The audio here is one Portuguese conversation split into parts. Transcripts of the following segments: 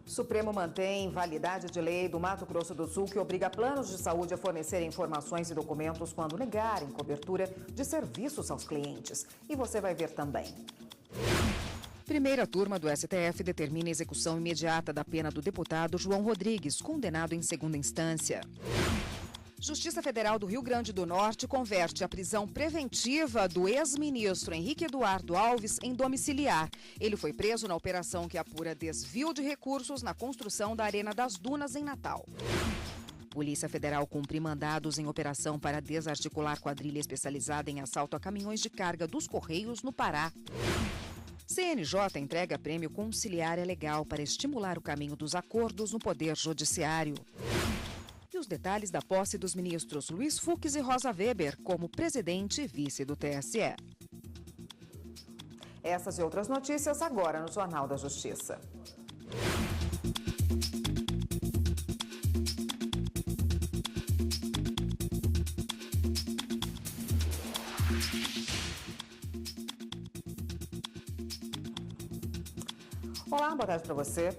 Supremo mantém validade de lei do Mato Grosso do Sul que obriga planos de saúde a fornecerem informações e documentos quando negarem cobertura de serviços aos clientes. E você vai ver também. Primeira turma do STF determina a execução imediata da pena do deputado João Rodrigues, condenado em segunda instância. Justiça Federal do Rio Grande do Norte converte a prisão preventiva do ex-ministro Henrique Eduardo Alves em domiciliar. Ele foi preso na operação que apura desvio de recursos na construção da Arena das Dunas em Natal. Polícia Federal cumpre mandados em operação para desarticular quadrilha especializada em assalto a caminhões de carga dos Correios no Pará. CNJ entrega prêmio Conciliária Legal para estimular o caminho dos acordos no Poder Judiciário. E os detalhes da posse dos ministros Luiz Fux e Rosa Weber como presidente e vice do TSE. Essas e outras notícias agora no Jornal da Justiça. Olá, boa tarde para você.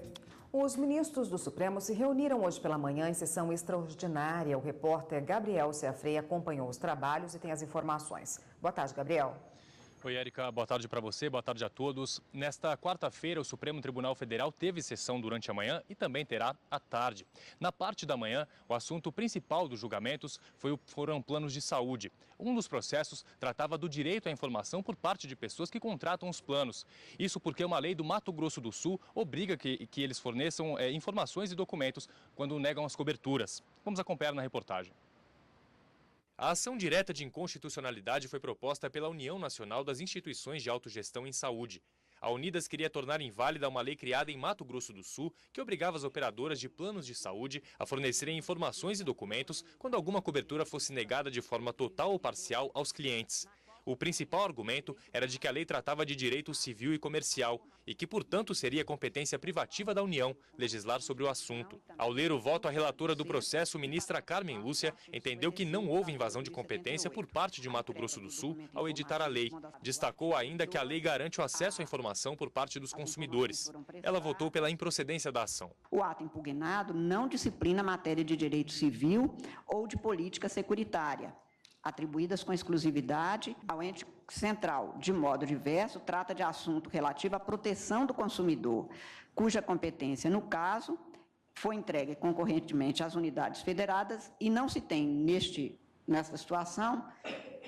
Os ministros do Supremo se reuniram hoje pela manhã em sessão extraordinária. O repórter Gabriel Seafrei acompanhou os trabalhos e tem as informações. Boa tarde, Gabriel. Oi, Érica. Boa tarde para você, boa tarde a todos. Nesta quarta-feira, o Supremo Tribunal Federal teve sessão durante a manhã e também terá à tarde. Na parte da manhã, o assunto principal dos julgamentos foram planos de saúde. Um dos processos tratava do direito à informação por parte de pessoas que contratam os planos. Isso porque uma lei do Mato Grosso do Sul obriga que eles forneçam informações e documentos quando negam as coberturas. Vamos acompanhar na reportagem. A ação direta de inconstitucionalidade foi proposta pela União Nacional das Instituições de Autogestão em Saúde. A Unidas queria tornar inválida uma lei criada em Mato Grosso do Sul que obrigava as operadoras de planos de saúde a fornecerem informações e documentos quando alguma cobertura fosse negada de forma total ou parcial aos clientes. O principal argumento era de que a lei tratava de direito civil e comercial e que, portanto, seria competência privativa da União legislar sobre o assunto. Ao ler o voto, a relatora do processo, ministra Carmen Lúcia, entendeu que não houve invasão de competência por parte de Mato Grosso do Sul ao editar a lei. Destacou ainda que a lei garante o acesso à informação por parte dos consumidores. Ela votou pela improcedência da ação. O ato impugnado não disciplina a matéria de direito civil ou de política securitária, atribuídas com exclusividade ao ente central. De modo diverso, trata de assunto relativo à proteção do consumidor, cuja competência, no caso, foi entregue concorrentemente às unidades federadas e não se tem, nesta situação,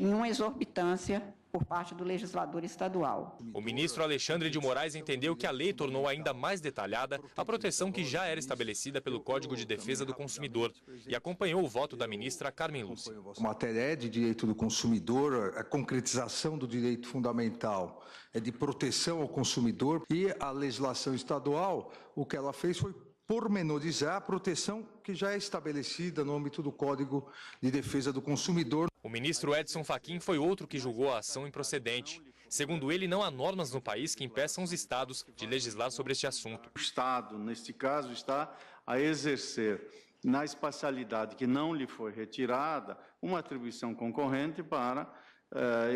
nenhuma exorbitância por parte do legislador estadual. O ministro Alexandre de Moraes entendeu que a lei tornou ainda mais detalhada a proteção que já era estabelecida pelo Código de Defesa do Consumidor e acompanhou o voto da ministra Carmen Lúcia. A matéria é de direito do consumidor, a concretização do direito fundamental é de proteção ao consumidor e a legislação estadual, o que ela fez foi pormenorizar a proteção que já é estabelecida no âmbito do Código de Defesa do Consumidor. O ministro Edson Fachin foi outro que julgou a ação improcedente. Segundo ele, não há normas no país que impeçam os estados de legislar sobre este assunto. O Estado, neste caso, está a exercer, na espacialidade que não lhe foi retirada, uma atribuição concorrente para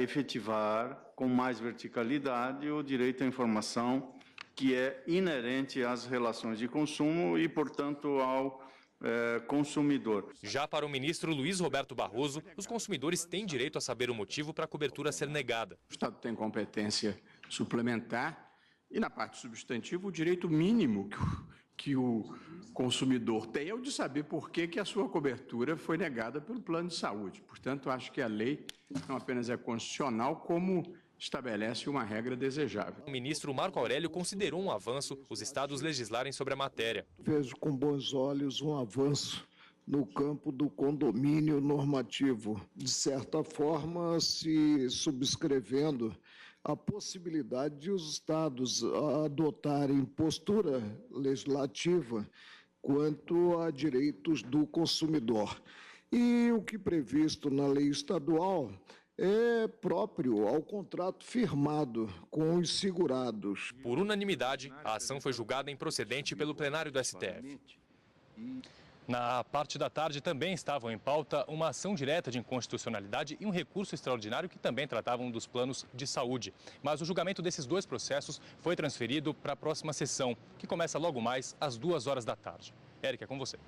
efetivar com mais verticalidade o direito à informação que é inerente às relações de consumo e, portanto, ao consumidor. Já para o ministro Luiz Roberto Barroso, os consumidores têm direito a saber o motivo para a cobertura ser negada. O Estado tem competência suplementar e, na parte substantiva, o direito mínimo que o consumidor tem é o de saber por que a sua cobertura foi negada pelo plano de saúde. Portanto, acho que a lei não apenas é constitucional, como estabelece uma regra desejável. O ministro Marco Aurélio considerou um avanço os estados legislarem sobre a matéria. Vejo com bons olhos um avanço no campo do condomínio normativo, de certa forma se subscrevendo a possibilidade de os estados adotarem postura legislativa quanto a direitos do consumidor. E o que previsto na lei estadual é próprio ao contrato firmado com os segurados. Por unanimidade, a ação foi julgada improcedente pelo plenário do STF. Na parte da tarde também estavam em pauta uma ação direta de inconstitucionalidade e um recurso extraordinário que também tratavam dos planos de saúde. Mas o julgamento desses dois processos foi transferido para a próxima sessão, que começa logo mais às 2h da tarde. Érica, é com você.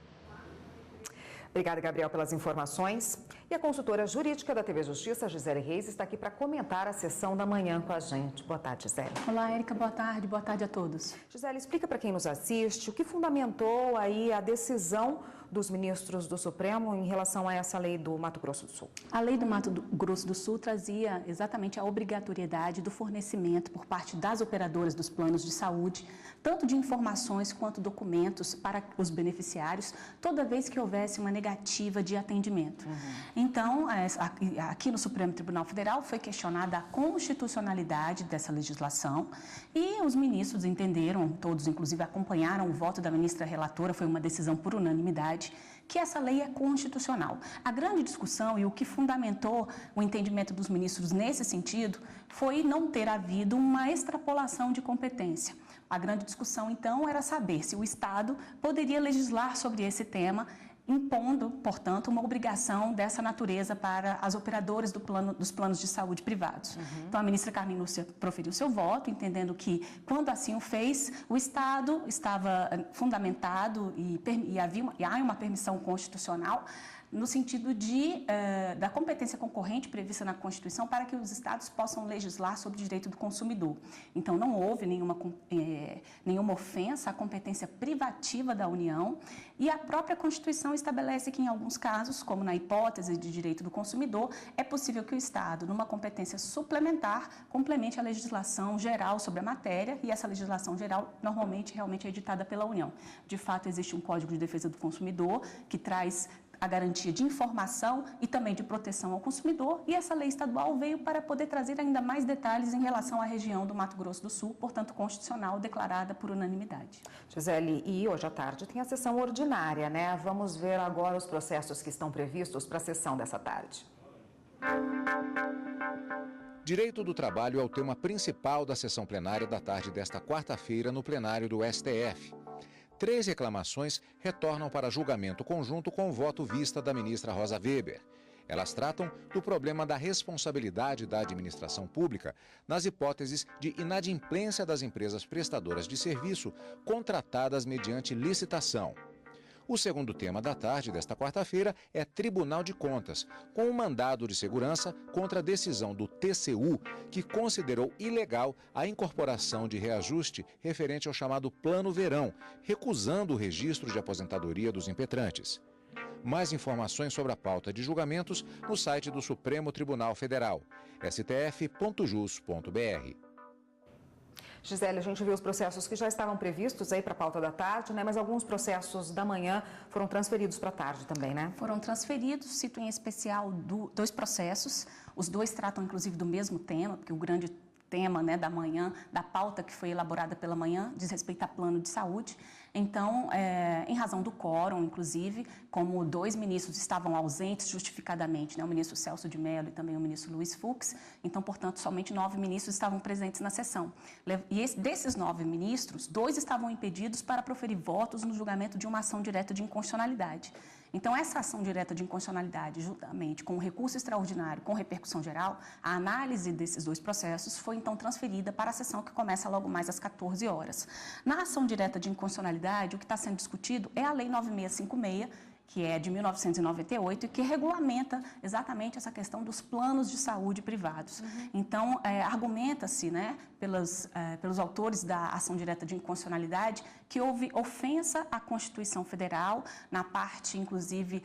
Obrigada, Gabriel, pelas informações. E a consultora jurídica da TV Justiça, Gisele Reis, está aqui para comentar a sessão da manhã com a gente. Boa tarde, Gisele. Olá, Érica. Boa tarde a todos. Gisele, explica para quem nos assiste o que fundamentou aí a decisão dos ministros do Supremo em relação a essa lei do Mato Grosso do Sul. A lei do Mato Grosso do Sul trazia exatamente a obrigatoriedade do fornecimento por parte das operadoras dos planos de saúde, tanto de informações quanto documentos para os beneficiários, toda vez que houvesse uma negativa de atendimento. Então, aqui no Supremo Tribunal Federal foi questionada a constitucionalidade dessa legislação e os ministros entenderam, todos inclusive acompanharam o voto da ministra relatora, foi uma decisão por unanimidade, que essa lei é constitucional. A grande discussão e o que fundamentou o entendimento dos ministros nesse sentido foi não ter havido uma extrapolação de competência. A grande discussão, então, era saber se o Estado poderia legislar sobre esse tema, impondo, portanto, uma obrigação dessa natureza para as operadoras dos planos de saúde privados. Então, a ministra Carmen Lúcia proferiu seu voto, entendendo que, quando assim o fez, o Estado estava fundamentado e há uma permissão constitucional no sentido da competência concorrente prevista na Constituição para que os Estados possam legislar sobre o direito do consumidor. Então, não houve nenhuma ofensa à competência privativa da União e a própria Constituição estabelece que, em alguns casos, como na hipótese de direito do consumidor, é possível que o Estado, numa competência suplementar, complemente a legislação geral sobre a matéria e essa legislação geral, normalmente, realmente é editada pela União. De fato, existe um Código de Defesa do Consumidor que traz a garantia de informação e também de proteção ao consumidor, e essa lei estadual veio para poder trazer ainda mais detalhes em relação à região do Mato Grosso do Sul, portanto constitucional, declarada por unanimidade. Gisele, e hoje à tarde tem a sessão ordinária, né? Vamos ver agora os processos que estão previstos para a sessão dessa tarde. Direito do trabalho é o tema principal da sessão plenária da tarde desta quarta-feira no plenário do STF. 3 reclamações retornam para julgamento conjunto com o voto vista da ministra Rosa Weber. Elas tratam do problema da responsabilidade da administração pública nas hipóteses de inadimplência das empresas prestadoras de serviço contratadas mediante licitação. O segundo tema da tarde desta quarta-feira é Tribunal de Contas, com um mandado de segurança contra a decisão do TCU, que considerou ilegal a incorporação de reajuste referente ao chamado Plano Verão, recusando o registro de aposentadoria dos impetrantes. Mais informações sobre a pauta de julgamentos no site do Supremo Tribunal Federal, stf.jus.br. Gisele, a gente viu os processos que já estavam previstos aí para a pauta da tarde, né? Mas alguns processos da manhã foram transferidos para a tarde também, né? Foram transferidos, cito em especial 2 processos. Os 2 tratam, inclusive, do mesmo tema, porque o grande tema, né, da manhã, da pauta que foi elaborada pela manhã, diz respeito a plano de saúde. Então, em razão do quórum, inclusive, como 2 ministros estavam ausentes justificadamente, né, o ministro Celso de Mello e também o ministro Luiz Fux, então, portanto, somente 9 ministros estavam presentes na sessão. E desses 9 ministros, 2 estavam impedidos para proferir votos no julgamento de uma ação direta de inconstitucionalidade. Então, essa ação direta de inconstitucionalidade, juntamente com o recurso extraordinário com repercussão geral, a análise desses 2 processos foi, então, transferida para a sessão que começa logo mais às 14 horas. Na ação direta de inconstitucionalidade, o que está sendo discutido é a Lei 9656, que é de 1998 e que regulamenta exatamente essa questão dos planos de saúde privados. Então, argumenta-se, né, pelos autores da ação direta de inconstitucionalidade que houve ofensa à Constituição Federal, na parte, inclusive,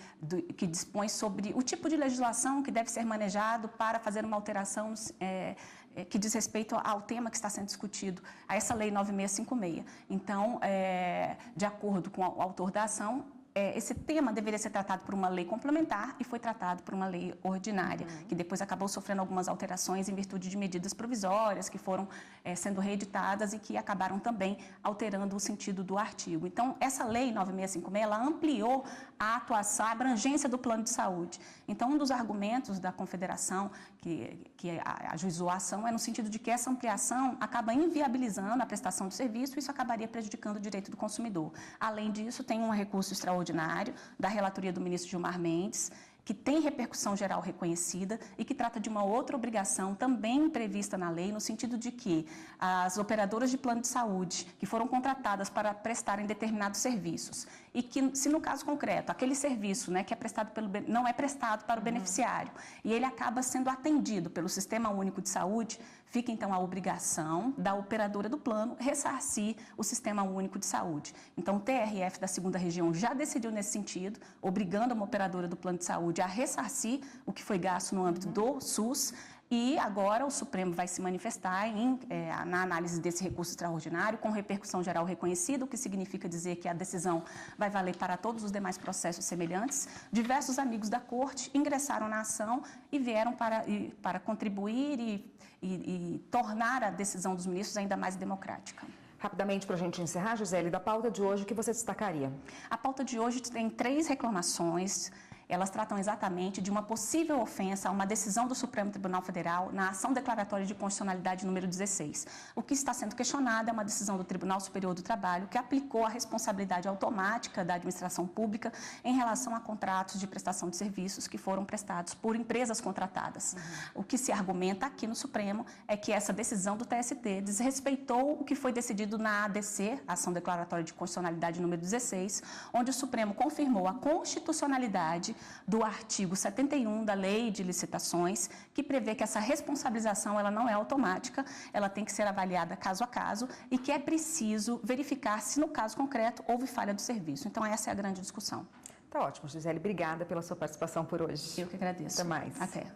que dispõe sobre o tipo de legislação que deve ser manejado para fazer uma alteração que diz respeito ao tema que está sendo discutido, a essa Lei 9656. Então, de acordo com o autor da ação, esse tema deveria ser tratado por uma lei complementar e foi tratado por uma lei ordinária, que depois acabou sofrendo algumas alterações em virtude de medidas provisórias que foram sendo reeditadas e que acabaram também alterando o sentido do artigo. Então, essa lei 9656, ela ampliou a atuação, a abrangência do plano de saúde. Então, um dos argumentos da Confederação que ajuizou a ação é no sentido de que essa ampliação acaba inviabilizando a prestação de serviço e isso acabaria prejudicando o direito do consumidor. Além disso, tem um recurso extraordinário extraordinário da relatoria do ministro Gilmar Mendes, que tem repercussão geral reconhecida e que trata de uma outra obrigação também prevista na lei, no sentido de que as operadoras de plano de saúde que foram contratadas para prestarem determinados serviços e que, se no caso concreto, aquele serviço, né, que é prestado não é prestado para o beneficiário e ele acaba sendo atendido pelo Sistema Único de Saúde, fica então a obrigação da operadora do plano ressarcir o Sistema Único de Saúde. Então o TRF da 2ª Região já decidiu nesse sentido, obrigando uma operadora do plano de saúde a ressarcir o que foi gasto no âmbito do SUS. E agora o Supremo vai se manifestar na análise desse recurso extraordinário, com repercussão geral reconhecida, o que significa dizer que a decisão vai valer para todos os demais processos semelhantes. Diversos amigos da Corte ingressaram na ação e vieram para contribuir e tornar a decisão dos ministros ainda mais democrática. Rapidamente, para a gente encerrar, Gisele, da pauta de hoje, o que você destacaria? A pauta de hoje tem 3 reclamações. Elas tratam exatamente de uma possível ofensa a uma decisão do Supremo Tribunal Federal na ação declaratória de constitucionalidade número 16. O que está sendo questionado é uma decisão do Tribunal Superior do Trabalho que aplicou a responsabilidade automática da administração pública em relação a contratos de prestação de serviços que foram prestados por empresas contratadas. O que se argumenta aqui no Supremo é que essa decisão do TST desrespeitou o que foi decidido na ADC, Ação Declaratória de Constitucionalidade número 16, onde o Supremo confirmou a constitucionalidade do artigo 71 da Lei de Licitações, que prevê que essa responsabilização ela não é automática, ela tem que ser avaliada caso a caso e que é preciso verificar se, no caso concreto, houve falha do serviço. Então, essa é a grande discussão. Tá ótimo, Gisele. Obrigada pela sua participação por hoje. Eu que agradeço. Até mais. Até.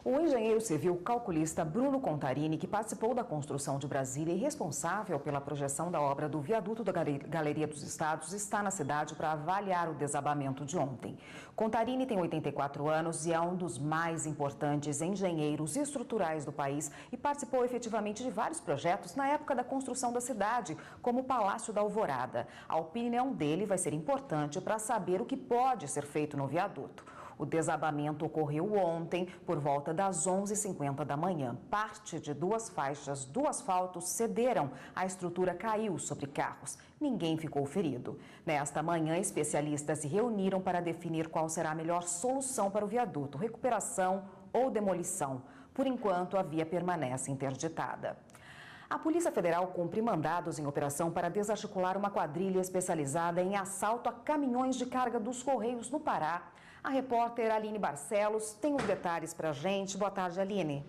O engenheiro civil calculista Bruno Contarini, que participou da construção de Brasília e responsável pela projeção da obra do viaduto da Galeria dos Estados, está na cidade para avaliar o desabamento de ontem. Contarini tem 84 anos e é um dos mais importantes engenheiros estruturais do país e participou efetivamente de vários projetos na época da construção da cidade, como o Palácio da Alvorada. A opinião dele vai ser importante para saber o que pode ser feito no viaduto. O desabamento ocorreu ontem, por volta das 11h50 da manhã. Parte de 2 faixas do asfalto cederam, a estrutura caiu sobre carros. Ninguém ficou ferido. Nesta manhã, especialistas se reuniram para definir qual será a melhor solução para o viaduto, recuperação ou demolição. Por enquanto, a via permanece interditada. A Polícia Federal cumpre mandados em operação para desarticular uma quadrilha especializada em assalto a caminhões de carga dos Correios no Pará. A repórter Aline Barcelos tem os detalhes para a gente. Boa tarde, Aline.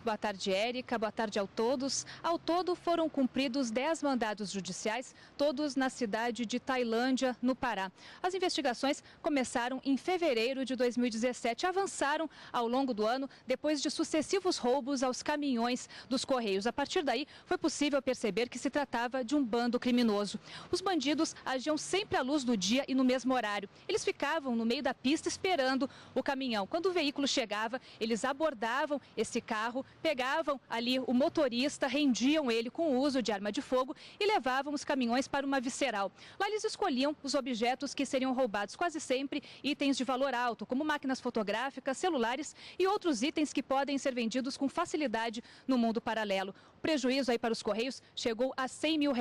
Boa tarde, Érica. Boa tarde a todos. Ao todo, foram cumpridos 10 mandados judiciais, todos na cidade de Tailândia, no Pará. As investigações começaram em fevereiro de 2017 e avançaram ao longo do ano, depois de sucessivos roubos aos caminhões dos Correios. A partir daí, foi possível perceber que se tratava de um bando criminoso. Os bandidos agiam sempre à luz do dia e no mesmo horário. Eles ficavam no meio da pista esperando o caminhão. Quando o veículo chegava, eles abordavam esse carro, pegavam ali o motorista, rendiam ele com o uso de arma de fogo e levavam os caminhões para uma visceral. Lá eles escolhiam os objetos que seriam roubados, quase sempre itens de valor alto, como máquinas fotográficas, celulares e outros itens que podem ser vendidos com facilidade no mundo paralelo. O prejuízo aí para os Correios chegou a R$100 mil.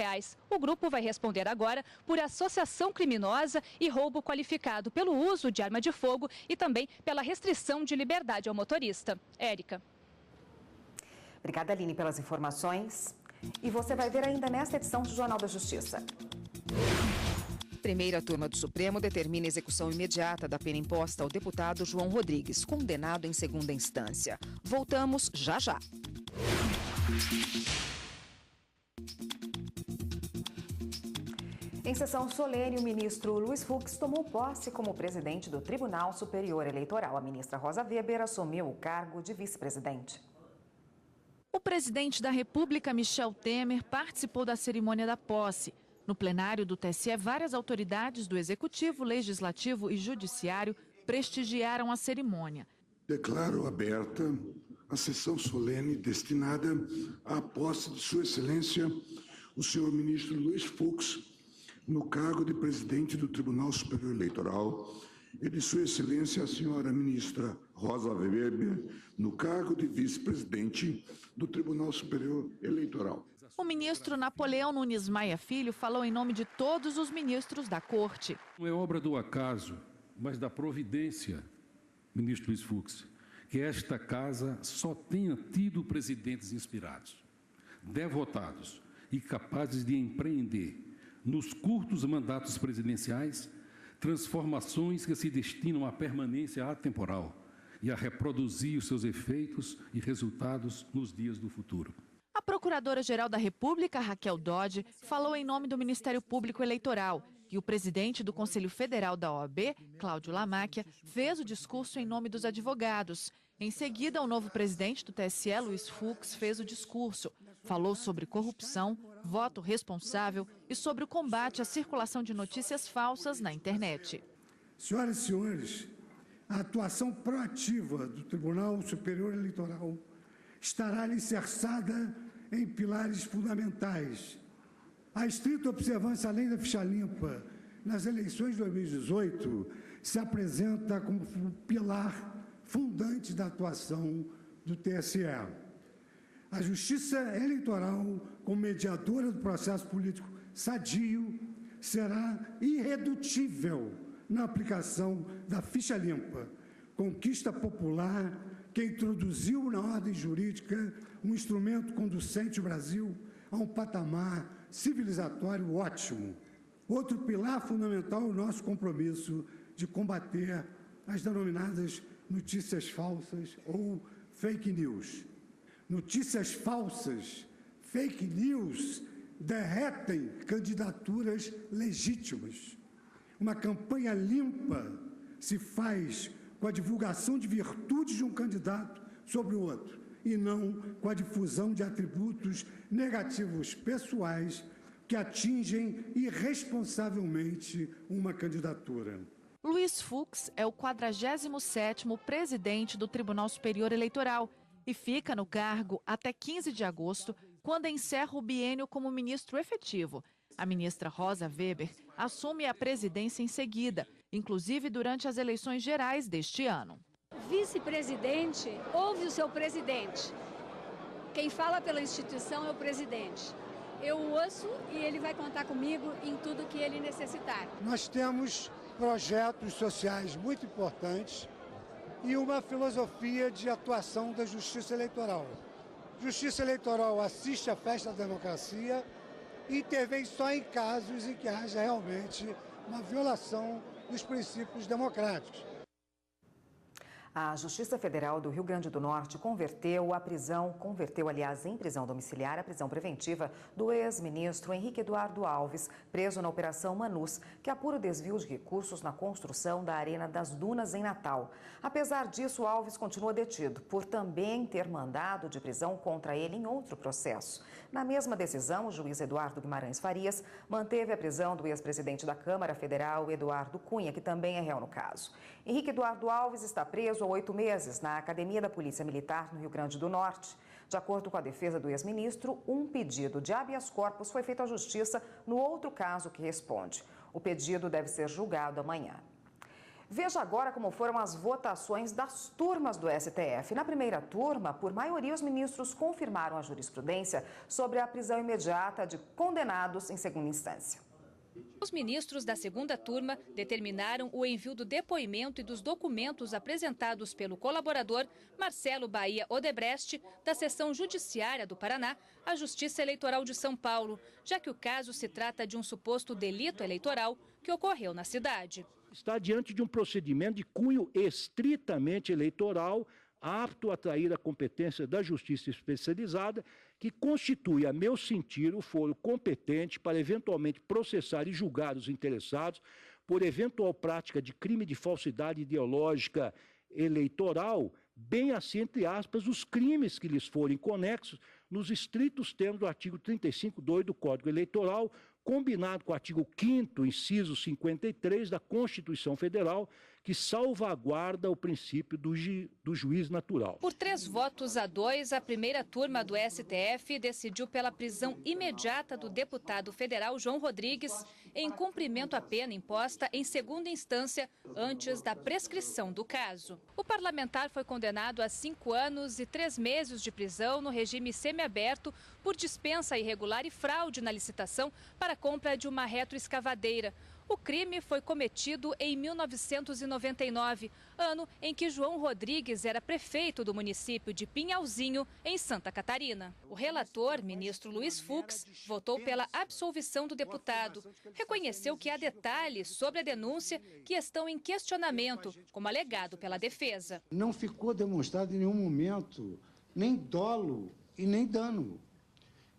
O grupo vai responder agora por associação criminosa e roubo qualificado pelo uso de arma de fogo e também pela restrição de liberdade ao motorista. Érica. Obrigada, Aline, pelas informações. E você vai ver ainda nesta edição do Jornal da Justiça. Primeira turma do Supremo determina execução imediata da pena imposta ao deputado João Rodrigues, condenado em segunda instância. Voltamos já já. Em sessão solene, o ministro Luiz Fux tomou posse como presidente do Tribunal Superior Eleitoral. A ministra Rosa Weber assumiu o cargo de vice-presidente. O presidente da República, Michel Temer, participou da cerimônia da posse. No plenário do TSE, várias autoridades do Executivo, Legislativo e Judiciário prestigiaram a cerimônia. Declaro aberta a sessão solene destinada à posse de Sua Excelência, o senhor ministro Luiz Fux, no cargo de presidente do Tribunal Superior Eleitoral, e de Sua Excelência a senhora ministra Rosa Weber, no cargo de vice-presidente do Tribunal Superior Eleitoral. O ministro Napoleão Nunes Maia Filho falou em nome de todos os ministros da Corte. Não é obra do acaso, mas da providência, ministro Luiz Fux, que esta casa só tenha tido presidentes inspirados, devotados e capazes de empreender, nos curtos mandatos presidenciais, transformações que se destinam à permanência atemporal e a reproduzir os seus efeitos e resultados nos dias do futuro. A Procuradora-Geral da República, Raquel Dodge, falou em nome do Ministério Público Eleitoral e o presidente do Conselho Federal da OAB, Cláudio Lamáquia, fez o discurso em nome dos advogados. Em seguida, o novo presidente do TSE, Luiz Fux, fez o discurso. Falou sobre corrupção, voto responsável e sobre o combate à circulação de notícias falsas na internet. Senhoras e senhores, a atuação proativa do Tribunal Superior Eleitoral estará alicerçada em pilares fundamentais. A estrita observância à lei da ficha limpa nas eleições de 2018 se apresenta como pilar fundante da atuação do TSE. A Justiça Eleitoral, como mediadora do processo político sadio, será irredutível na aplicação da ficha limpa, conquista popular que introduziu na ordem jurídica um instrumento conducente o Brasil a um patamar civilizatório ótimo. Outro pilar fundamental é o nosso compromisso de combater as denominadas notícias falsas ou fake news. Notícias falsas, fake news, derretem candidaturas legítimas. Uma campanha limpa se faz com a divulgação de virtudes de um candidato sobre o outro, e não com a difusão de atributos negativos pessoais que atingem irresponsavelmente uma candidatura. Luiz Fux é o 47º presidente do Tribunal Superior Eleitoral e fica no cargo até 15 de agosto, quando encerra o biênio como ministro efetivo. A ministra Rosa Weber assume a presidência em seguida, inclusive durante as eleições gerais deste ano. Vice-presidente ouve o seu presidente. Quem fala pela instituição é o presidente. Eu ouço e ele vai contar comigo em tudo que ele necessitar. Nós temos projetos sociais muito importantes e uma filosofia de atuação da Justiça Eleitoral. Justiça Eleitoral assiste à festa da democracia e intervém só em casos em que haja realmente uma violação dos princípios democráticos. A Justiça Federal do Rio Grande do Norte converteu em prisão domiciliar a prisão preventiva do ex-ministro Henrique Eduardo Alves, preso na Operação Manus, que apura o desvio de recursos na construção da Arena das Dunas em Natal. Apesar disso, Alves continua detido por também ter mandado de prisão contra ele em outro processo. Na mesma decisão, o juiz Eduardo Guimarães Farias manteve a prisão do ex-presidente da Câmara Federal, Eduardo Cunha, que também é réu no caso. Henrique Eduardo Alves está preso há 8 meses na Academia da Polícia Militar no Rio Grande do Norte. De acordo com a defesa do ex-ministro, um pedido de habeas corpus foi feito à Justiça no outro caso que responde. O pedido deve ser julgado amanhã. Veja agora como foram as votações das turmas do STF. Na primeira turma, por maioria, os ministros confirmaram a jurisprudência sobre a prisão imediata de condenados em segunda instância. Os ministros da segunda turma determinaram o envio do depoimento e dos documentos apresentados pelo colaborador Marcelo Bahia Odebrecht, da Seção Judiciária do Paraná, à Justiça Eleitoral de São Paulo, já que o caso se trata de um suposto delito eleitoral que ocorreu na cidade. Está diante de um procedimento de cunho estritamente eleitoral, apto a atrair a competência da Justiça Especializada, que constitui, a meu sentir, o foro competente para eventualmente processar e julgar os interessados por eventual prática de crime de falsidade ideológica eleitoral, bem assim, entre aspas, os crimes que lhes forem conexos nos estritos termos do artigo 35(2) do Código Eleitoral, combinado com o artigo 5º, inciso 53 da Constituição Federal, que salvaguarda o princípio do juiz natural. Por 3-2, a primeira turma do STF decidiu pela prisão imediata do deputado federal João Rodrigues, em cumprimento à pena imposta em segunda instância, antes da prescrição do caso. O parlamentar foi condenado a 5 anos e 3 meses de prisão no regime semiaberto por dispensa irregular e fraude na licitação para a compra de uma retroescavadeira. O crime foi cometido em 1999, ano em que João Rodrigues era prefeito do município de Pinhalzinho, em Santa Catarina. O relator, ministro Luiz Fux, votou pela absolvição do deputado. Reconheceu que há detalhes sobre a denúncia que estão em questionamento, como alegado pela defesa. Não ficou demonstrado em nenhum momento nem dolo e nem dano.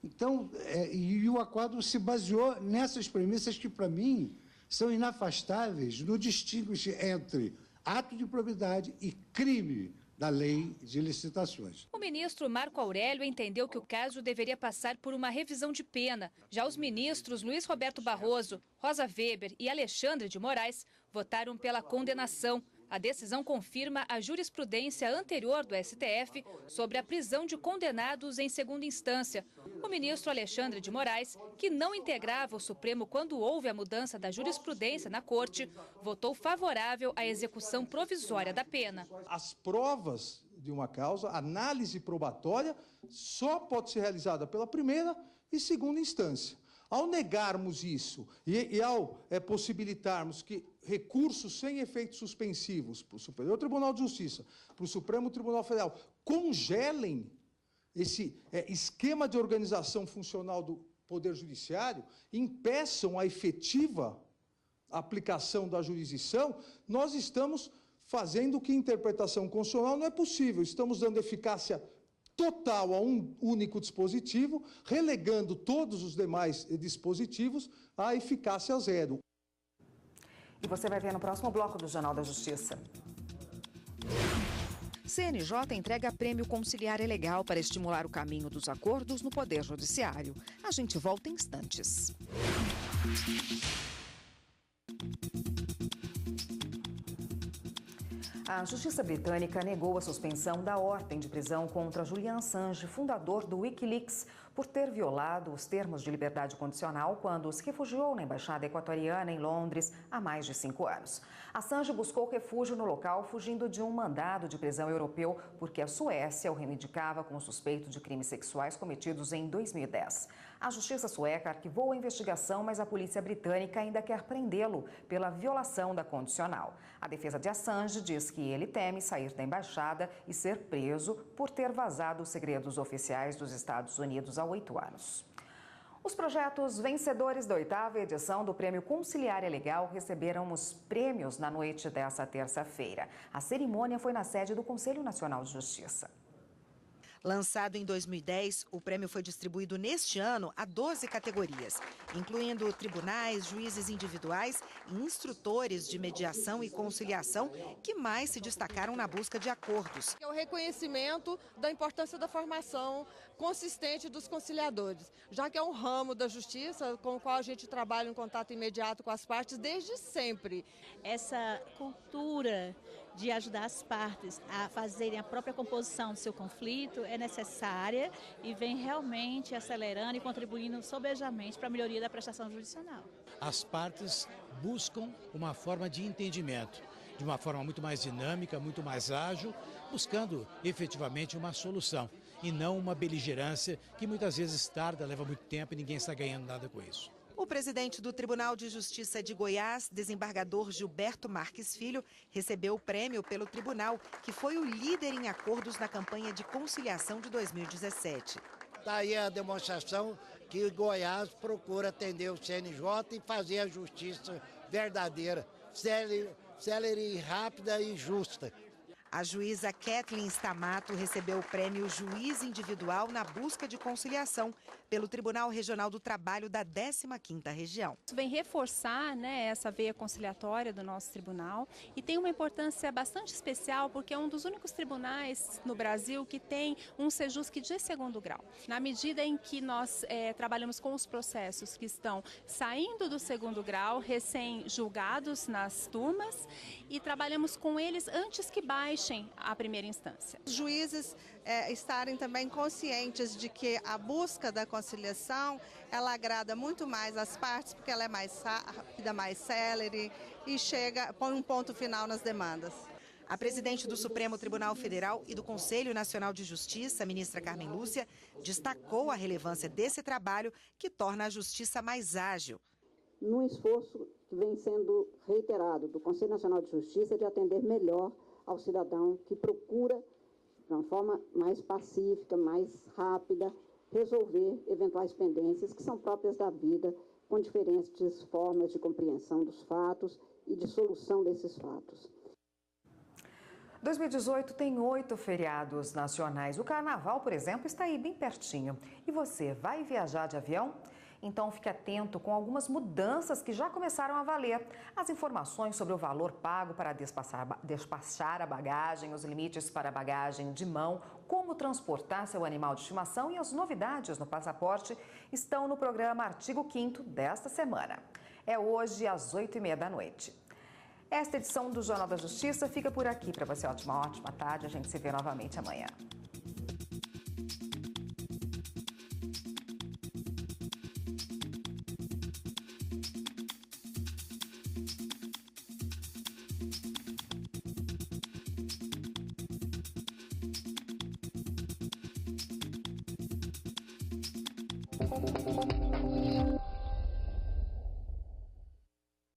Então, e o acordo se baseou nessas premissas que, para mim, são inafastáveis no distinguir entre ato de improbidade e crime da lei de licitações. O ministro Marco Aurélio entendeu que o caso deveria passar por uma revisão de pena. Já os ministros Luiz Roberto Barroso, Rosa Weber e Alexandre de Moraes votaram pela condenação. A decisão confirma a jurisprudência anterior do STF sobre a prisão de condenados em segunda instância. O ministro Alexandre de Moraes, que não integrava o Supremo quando houve a mudança da jurisprudência na Corte, votou favorável à execução provisória da pena. As provas de uma causa, análise probatória, só pode ser realizada pela primeira e segunda instância. Ao negarmos isso e ao possibilitarmos que recursos sem efeitos suspensivos para o Superior Tribunal de Justiça, para o Supremo Tribunal Federal, congelem esse esquema de organização funcional do Poder Judiciário, impeçam a efetiva aplicação da jurisdição, nós estamos fazendo o que interpretação constitucional não é possível. Estamos dando eficácia total a um único dispositivo, relegando todos os demais dispositivos à eficácia zero. E você vai ver no próximo bloco do Jornal da Justiça. CNJ entrega prêmio conciliar legal para estimular o caminho dos acordos no Poder Judiciário. A gente volta em instantes. A Justiça Britânica negou a suspensão da ordem de prisão contra Julian Assange, fundador do Wikileaks, por ter violado os termos de liberdade condicional quando se refugiou na Embaixada Equatoriana em Londres há mais de 5 anos. Assange buscou refúgio no local fugindo de um mandado de prisão europeu porque a Suécia o reivindicava como suspeito de crimes sexuais cometidos em 2010. A Justiça sueca arquivou a investigação, mas a polícia britânica ainda quer prendê-lo pela violação da condicional. A defesa de Assange diz que ele teme sair da embaixada e ser preso por ter vazado os segredos oficiais dos Estados Unidos há 8 anos. Os projetos vencedores da 8ª edição do Prêmio Conciliar Legal receberam os prêmios na noite dessa terça-feira. A cerimônia foi na sede do Conselho Nacional de Justiça. Lançado em 2010, o prêmio foi distribuído neste ano a 12 categorias, incluindo tribunais, juízes individuais e instrutores de mediação e conciliação que mais se destacaram na busca de acordos. É o reconhecimento da importância da formação consistente dos conciliadores, já que é um ramo da justiça com o qual a gente trabalha em contato imediato com as partes desde sempre. Essa cultura de ajudar as partes a fazerem a própria composição do seu conflito é necessária e vem realmente acelerando e contribuindo sobejamente para a melhoria da prestação jurisdicional. As partes buscam uma forma de entendimento, de uma forma muito mais dinâmica, muito mais ágil, buscando efetivamente uma solução e não uma beligerância que muitas vezes tarda, leva muito tempo e ninguém está ganhando nada com isso. O presidente do Tribunal de Justiça de Goiás, desembargador Gilberto Marques Filho, recebeu o prêmio pelo tribunal, que foi o líder em acordos na campanha de conciliação de 2017. Está aí a demonstração que Goiás procura atender o CNJ e fazer a justiça verdadeira, célere, rápida e justa. A juíza Kathleen Stamato recebeu o prêmio Juiz Individual na Busca de Conciliação pelo Tribunal Regional do Trabalho da 15ª Região. Isso vem reforçar, essa veia conciliatória do nosso tribunal e tem uma importância bastante especial porque é um dos únicos tribunais no Brasil que tem um Sejusc de 2º grau. Na medida em que nós trabalhamos com os processos que estão saindo do 2º grau, recém-julgados nas turmas, e trabalhamos com eles antes que baixem a primeira instância. Os juízes estarem também conscientes de que a busca da conciliação, ela agrada muito mais as partes, porque ela é mais rápida, mais célere e põe um ponto final nas demandas. A presidente do Supremo Tribunal Federal e do Conselho Nacional de Justiça, a ministra Carmen Lúcia, destacou a relevância desse trabalho que torna a justiça mais ágil. No esforço que vem sendo reiterado do Conselho Nacional de Justiça de atender melhor ao cidadão que procura, de uma forma mais pacífica, mais rápida, resolver eventuais pendências que são próprias da vida, com diferentes formas de compreensão dos fatos e de solução desses fatos. 2018 tem 8 feriados nacionais. O Carnaval, por exemplo, está aí bem pertinho. E você vai viajar de avião? Então fique atento com algumas mudanças que já começaram a valer. As informações sobre o valor pago para despachar a bagagem, os limites para a bagagem de mão, como transportar seu animal de estimação e as novidades no passaporte estão no programa Artigo 5º desta semana. É hoje às 8h30 da noite. Esta edição do Jornal da Justiça fica por aqui. Para você, ótima tarde. A gente se vê novamente amanhã. Thank you.